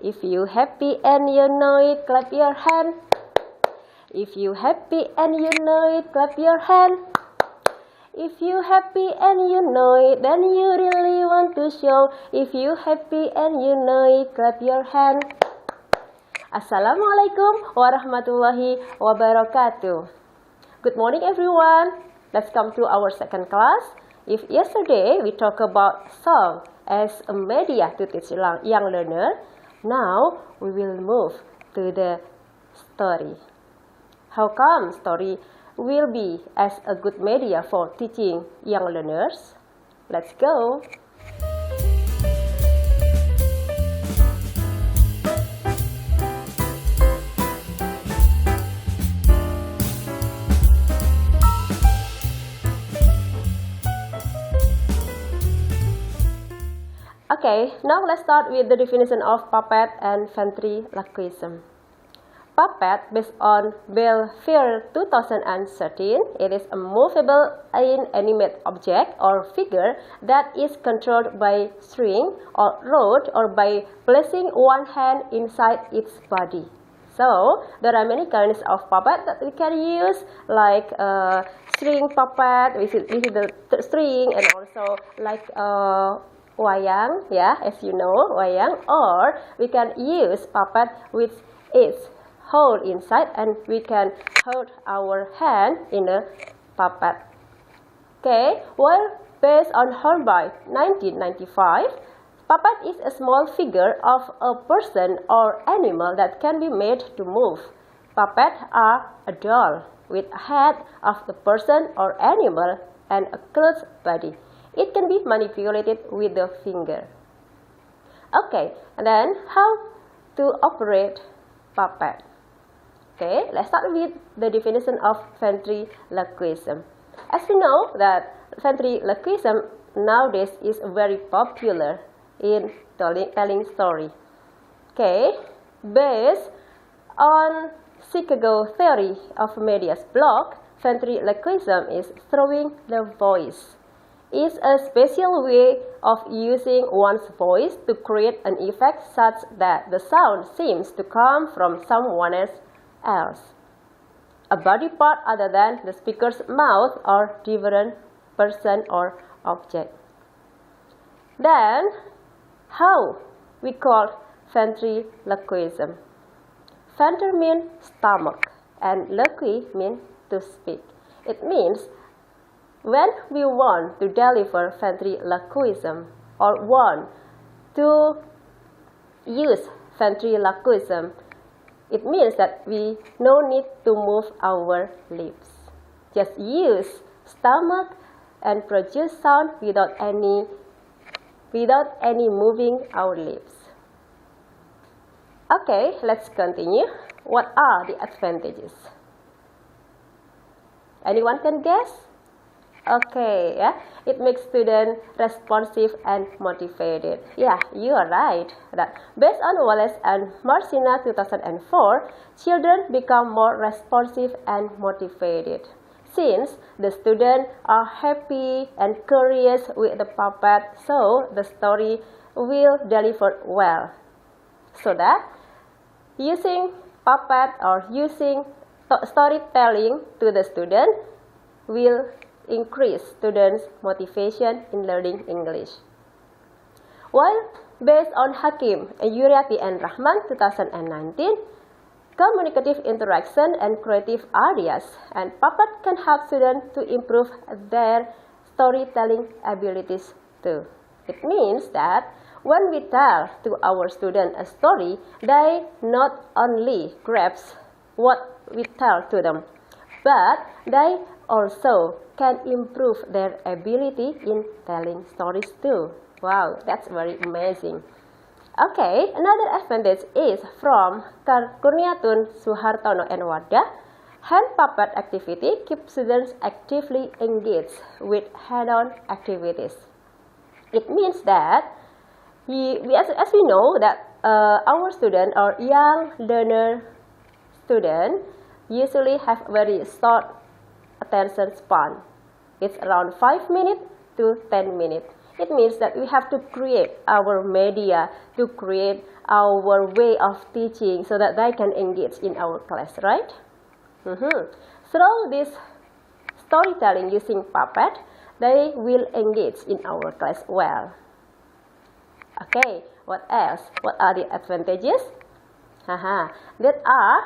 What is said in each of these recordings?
If you happy and you know it, clap your hand. If you happy and you know it, clap your hand. If you happy and you know it, then you really want to show. If you happy and you know it, clap your hand. Assalamualaikum warahmatullahi wabarakatuh. Good morning everyone. Let's come to our second class. If yesterday we talk about song as a media to teach young learner, now we will move to the story. How come story will be as a good media for teaching young learners? Let's go! Okay, now let's start with the definition of puppet and ventriloquism. Puppet, based on Belfier 2013, it is a movable inanimate object or figure that is controlled by string or rod or by placing one hand inside its body. So, there are many kinds of puppet that we can use, like string puppet, which is the string, and also like wayang, yeah, as you know, wayang, or we can use puppet with its hole inside and we can hold our hand in a puppet. Okay, well, based on Hornby 1995, puppet is a small figure of a person or animal that can be made to move. Puppets are a doll with a head of the person or animal and a closed body. It can be manipulated with the finger. Okay, and then how to operate puppet? Okay, let's start with the definition of ventriloquism. As we know that ventriloquism nowadays is very popular in telling story. Okay, based on Chicago theory of media's blog, ventriloquism is throwing the voice. It's a special way of using one's voice to create an effect such that the sound seems to come from someone else, a body part other than the speaker's mouth or different person or object. Then, how we call ventriloquism? Venter means stomach and loqui means to speak. It means when we want to deliver ventriloquism or want to use ventriloquism, it means that we no need to move our lips. Just use stomach and produce sound without any moving our lips. Okay, let's continue. What are the advantages? Anyone can guess? Okay, yeah, it makes students responsive and motivated. Yeah, you are right. That based on Wallace and Marcina 2004, children become more responsive and motivated since the students are happy and curious with the puppet, so the story will deliver well. So that using puppet or using storytelling to the student will increase students' motivation in learning English. While based on Hakim, Yuriati and Rahman 2019, communicative interaction and creative ideas and puppet can help students to improve their storytelling abilities too. It means that when we tell to our students a story, they not only grasp what we tell to them, but they also can improve their ability in telling stories too. Wow, that's very amazing. Okay, another advantage is from Kurniatun Suhartono and Wardah. Hand puppet activity keeps students actively engaged with head-on activities. It means that as we know that our student or young learner student usually have very short attention span. It's around 5 minutes to 10 minutes. It means that we have to create our media, to create our way of teaching so that they can engage in our class, right? Through this storytelling using puppet, they will engage in our class well. Okay, what else? What are the advantages? That are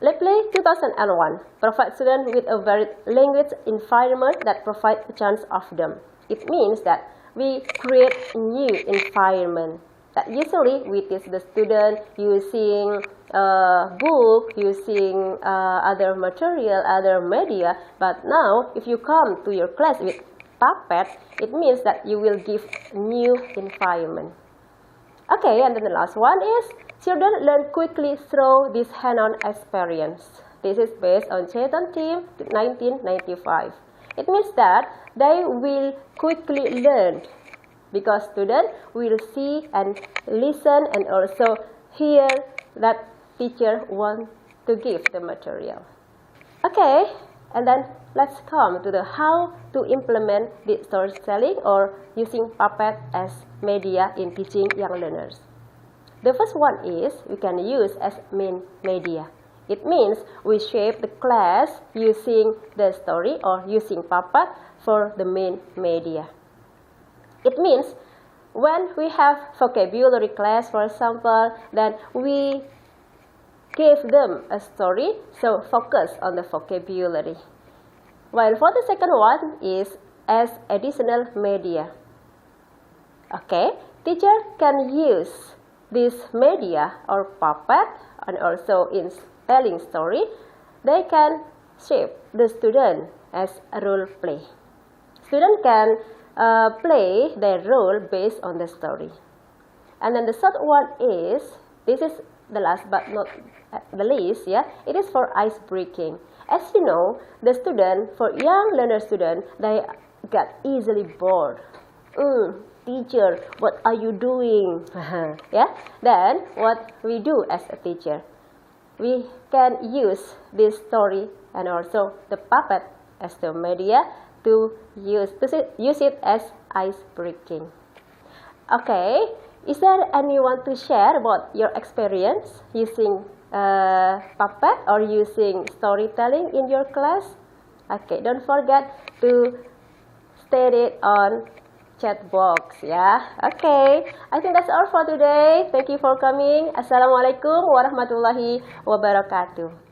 Lepley 2001 provides students with a varied language environment that provides a chance of them. It means that we create a new environment that usually we teach the student using book, using other material, other media. But now, if you come to your class with puppet, it means that you will give new environment. Okay, and then the last one is children learn quickly through this hand-on experience. This is based on Chaitan Team 1995. It means that they will quickly learn because students will see and listen and also hear that teacher wants to give the material. Okay, and then let's come to the how to implement the storytelling or using puppet as media in teaching young learners. The first one is we can use as main media. It means we shape the class using the story or using puppet for the main media. It means when we have vocabulary class, for example, then we give them a story, so focus on the vocabulary. While for the second one is as additional media. Okay, teacher can use this media or puppet and also in telling story, they can shape the student as a role play. Student can play their role based on the story. And then the third one is, this is the last but not the least, it is for ice breaking. As you know, the student, for young learner student, they get easily bored. Teacher, what are you doing? Then what we do as a teacher, we can use this story and also the puppet as the media to use it as ice breaking. Okay, is there anyone to share about your experience using puppet or using storytelling in your class? Okay, don't forget to state it on chat box, Okay, I think that's all for today. Thank you for coming. Assalamualaikum warahmatullahi wabarakatuh.